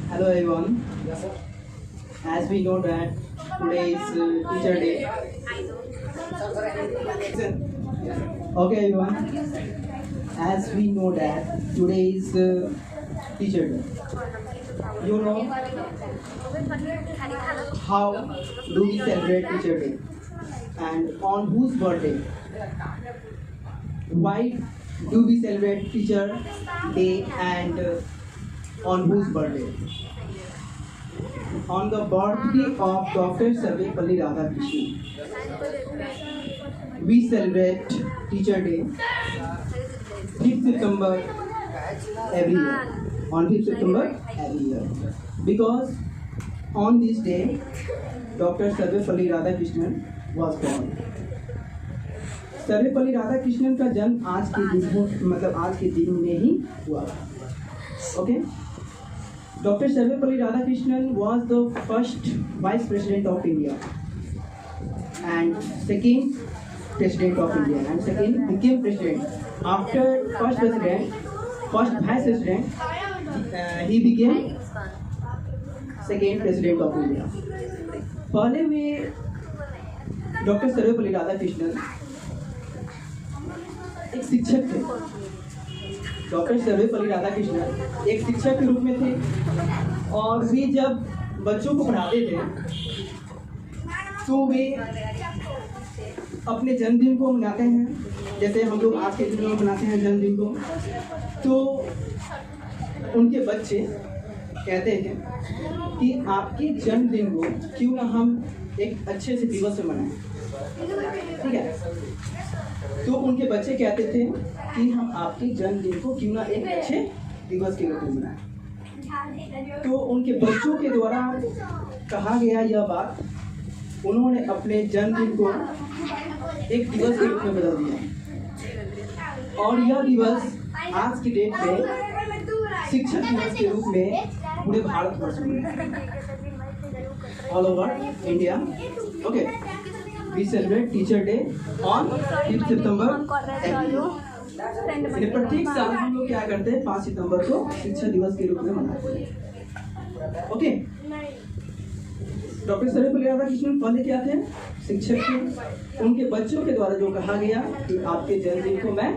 Hello everyone. As we know that today is Teacher Day. Okay everyone. As we know that today is Teacher Day. You know how do we celebrate Teacher Day and on whose birthday? Why do we celebrate Teacher Day and on whose birthday? On the birthday of Dr. Sarvepalli Radhakrishnan. We celebrate Teacher Day 5th September every year. On 5th September every year. Because on this day, Dr. Sarvepalli Radhakrishnan was born. Sarvepalli Radhakrishnan का जन्म आज के दिन में ही हुआ. Okay. Dr. Sarvepalli Radhakrishnan was the first Vice President of India and second President of India and second became President. After first Vice President, he became second President of India. पहले वे doctor Sarvepalli Radhakrishnan एक शिक्षक थे. Doctor Sarvepalli Radhakrishnan एक शिक्षक के रूप में थे और वे जब बच्चों को पढ़ाते थे तो वे अपने जन्मदिन को मनाते हैं, जैसे हम लोग आज के दिन में मनाते हैं जन्मदिन को. तो उनके बच्चे कहते हैं कि आपके जन्मदिन को क्यों ना हम एक अच्छे से दिवस से मनाएं. ठीक है. तो उनके बच्चे कहते थे कि हम आपके जन्मदिन को क्यों ना एक अच्छे दिवस के रूप में मनाएं. तो उनके बच्चों के द्वारा कहा गया यह बात, उन्होंने अपने जन्मदिन को एक दिवस के रूप में बदल दिया और यह दिवस आज की डेट में शिक्षक दिवस के रूप में पूरे भारतवर्ष में all over India. Okay. We celebrate Teacher Day on 5th September every year. प्रत्येक साल हम लोग क्या करते हैं 5 सितंबर को शिक्षक दिवस के रूप में मनाते हैं. ओके. डॉक्टर सर्वपल्ली राधाकृष्णन पहले क्या थे? शिक्षक थे. उनके बच्चों के द्वारा जो कहा गया कि आपके जन्मदिन को मैं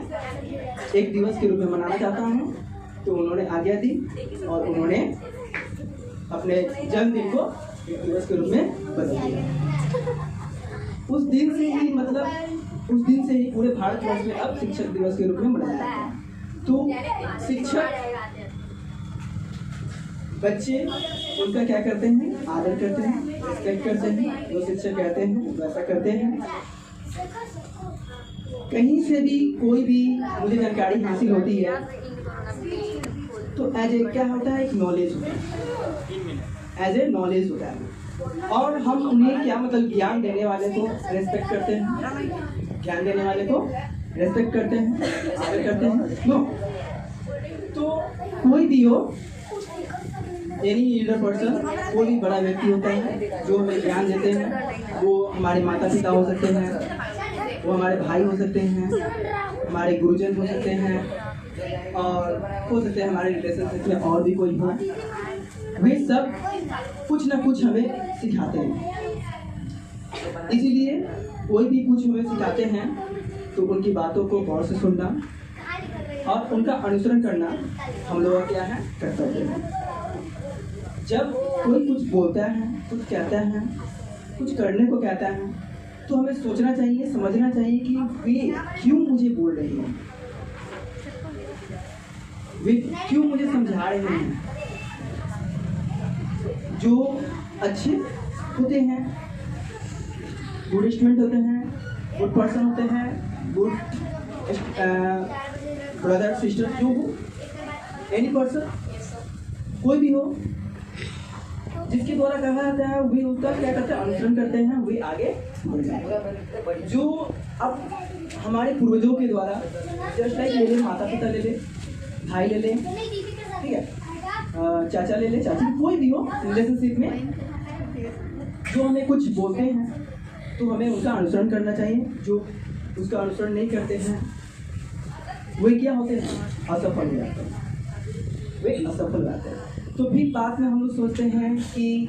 एक दिवस के रूप में मनाना चाहता हूँ, तो उन्होंने आज्ञा दी और उन्होंने अपने जन्मदिन को एक दिवस के रूप में बदल दिया. उस दिन से ही पूरे भारतवर्ष में अब शिक्षक दिवस के रूप में मनाया जाता है. तो शिक्षक बच्चे उनका क्या करते हैं? आदर करते हैं, रिस्पेक्ट करते हैं. जो शिक्षक कहते हैं वैसा करते हैं. कहीं से भी कोई भी मुझे जानकारी हासिल होती है तो एज ए क्या होता है? एक नॉलेज होता है. एज ए नॉलेज होता है. और हम उन्हें क्या ज्ञान देने वाले को रेस्पेक्ट करते हैं, ज्ञान देने वाले को रेस्पेक्ट करते हैं, आदर करते हैं. नो. तो कोई भी हो, एनी लीडर पर्सन, कोई भी बड़ा व्यक्ति होता है जो हमें ज्ञान देते हैं. वो हमारे माता पिता हो सकते हैं, वो हमारे भाई हो सकते हैं, हमारे गुरुजन हो सकते हैं, और हो सकते हैं हमारे रिलेशनशिप में और भी कोई हो. वे सब कुछ ना कुछ हमें सिखाते हैं. इसीलिए कोई भी कुछ हमें सिखाते हैं तो उनकी बातों को गौर से सुनना और उनका अनुसरण करना हम लोगों का क्या है? कर्तव्य है. जब कोई कुछ बोलता है, कुछ कहता है, कुछ करने को कहता है, तो हमें सोचना चाहिए, समझना चाहिए कि वे क्यों मुझे बोल रहे हैं, वे क्यों मुझे समझा रहे हैं. जो अच्छे होते हैं, गुड स्टूडेंट होते हैं, गुड पर्सन होते हैं, गुड ब्रदर सिस्टर, जो हो, एनी पर्सन, कोई भी हो, जिसके द्वारा कहा जाता है वे उसका क्या करते हैं? अनुसरण करते हैं, वे आगे बढ़ जाते हैं. जो अब हमारे पूर्वजों के द्वारा जस्ट लाइक ले ले, माता पिता ले ले, भाई ले ले, ठीक है, चाचा ले ले, चाची, कोई भी हो रिलेशनशिप में, जो हमें कुछ बोलते हैं तो हमें उसका अनुसरण करना चाहिए. जो उसका अनुसरण नहीं करते हैं वे क्या होते हैं? असफल हो जाते हैं. वे असफल रहते हैं. तो फिर बाद में हम लोग सोचते हैं कि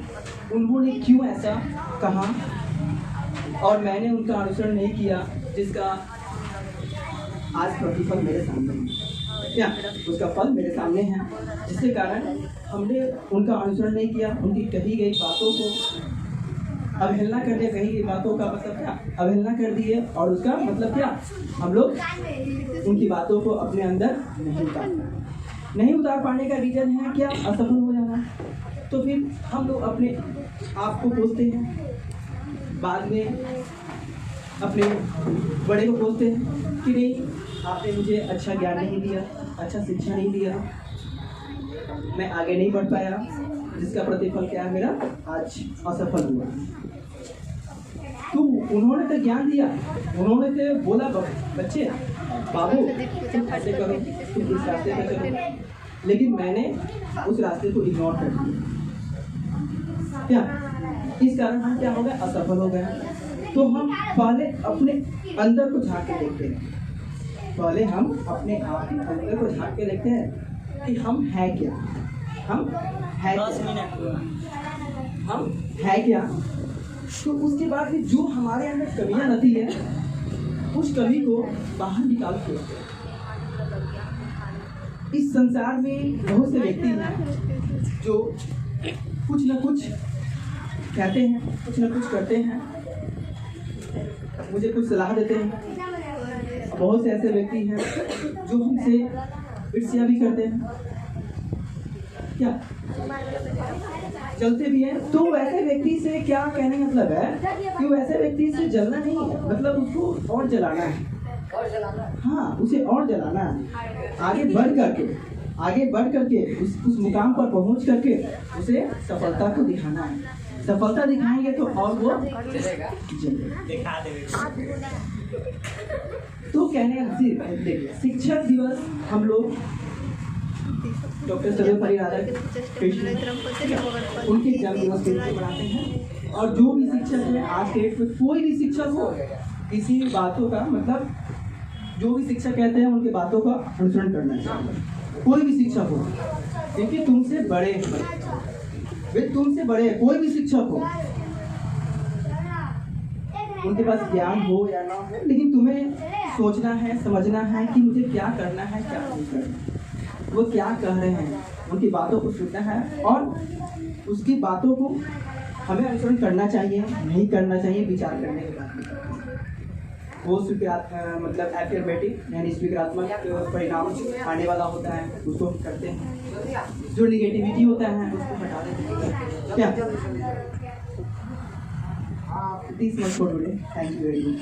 उन्होंने क्यों ऐसा कहा और मैंने उनका अनुसरण नहीं किया, जिसका आज प्रतिफल मेरे सामने है। क्या उसका फल मेरे सामने है, जिसके कारण हमने उनका अनुसरण नहीं किया, उनकी कही गई बातों को अवहेलना करके, कही गई बातों का मतलब क्या, अवहेलना कर दिए, और उसका मतलब क्या, हम लोग उनकी बातों को अपने अंदर नहीं उतार पाने का रीजन है क्या, असफल हो जाना। तो फिर हम लोग अपने आप को कोसते हैं, बाद में अपने बड़े को कोसते हैं कि नहीं आपने मुझे अच्छा ज्ञान नहीं दिया, अच्छा शिक्षा नहीं दिया, मैं आगे नहीं बढ़ पाया, जिसका प्रतिफल क्या है, मेरा आज असफल हुआ। तो उन्होंने तो ज्ञान दिया, उन्होंने तो बोला बच्चे बाबू तुम ऐसे करो, तुम इस रास्ते पर चलो, लेकिन मैंने उस रास्ते को इग्नोर कर दिया। क्या इस कारण हम क्या हो गए, असफल हो गए। तो हम पहले अपने अंदर को झांक के देखते हैं, पहले हम अपने आप के अंदर को झांक के देखते हैं कि हम है क्या, हम है क्या। तो उसके बाद फिर जो हमारे अंदर कमियां रहती है, उस कमी को बाहर निकाल के इस संसार में बहुत से व्यक्ति हैं जो कुछ न कुछ कहते हैं, कुछ न कुछ करते हैं, मुझे कुछ सलाह देते हैं। बहुत से ऐसे व्यक्ति हैं जो हमसे ईर्ष्या भी करते हैं, क्या जलते भी हैं। तो वैसे व्यक्ति से क्या कहने का मतलब है कि वैसे व्यक्ति से जलना नहीं है, मतलब उसको और जलाना है, हाँ उसे और जलाना है, आगे बढ़ करके उस मुकाम पर पहुंच करके उसे सफलता को दिखाना है। सफलता दिखाएंगे तो और वो दिखा देगा। तो कहने का देखिए, शिक्षक दिवस हम लोग डॉक्टर सर्वपल्ली राधाकृष्णन उनके जन्म दिवस के लिए मनाते हैं। और जो भी शिक्षक है आज के डेट में, कोई भी शिक्षक हो, किसी बातों का मतलब जो भी शिक्षक कहते हैं उनके बातों का अनुसरण करना चाहिए। कोई भी शिक्षक हो, क्योंकि तुमसे बड़े हैं, वे तुमसे बड़े हैं, कोई भी शिक्षक हो, उनके पास ज्ञान हो या ना हो, लेकिन तुम्हें सोचना है, समझना है कि मुझे क्या करना है, क्या नहीं करना, वो क्या कह रहे हैं, उनकी बातों को सुनना है और उसकी बातों को हमें अनुसरण करना चाहिए, नहीं करना चाहिए, विचार करने के बाद वो मतलब एफर्मेटिव यानी स्वीकारात्मक परिणाम आने वाला होता है, उसको हम करते हैं। जो निगेटिविटी होता है उसको हटा देते हैं। क्या this much for today, thank you very much.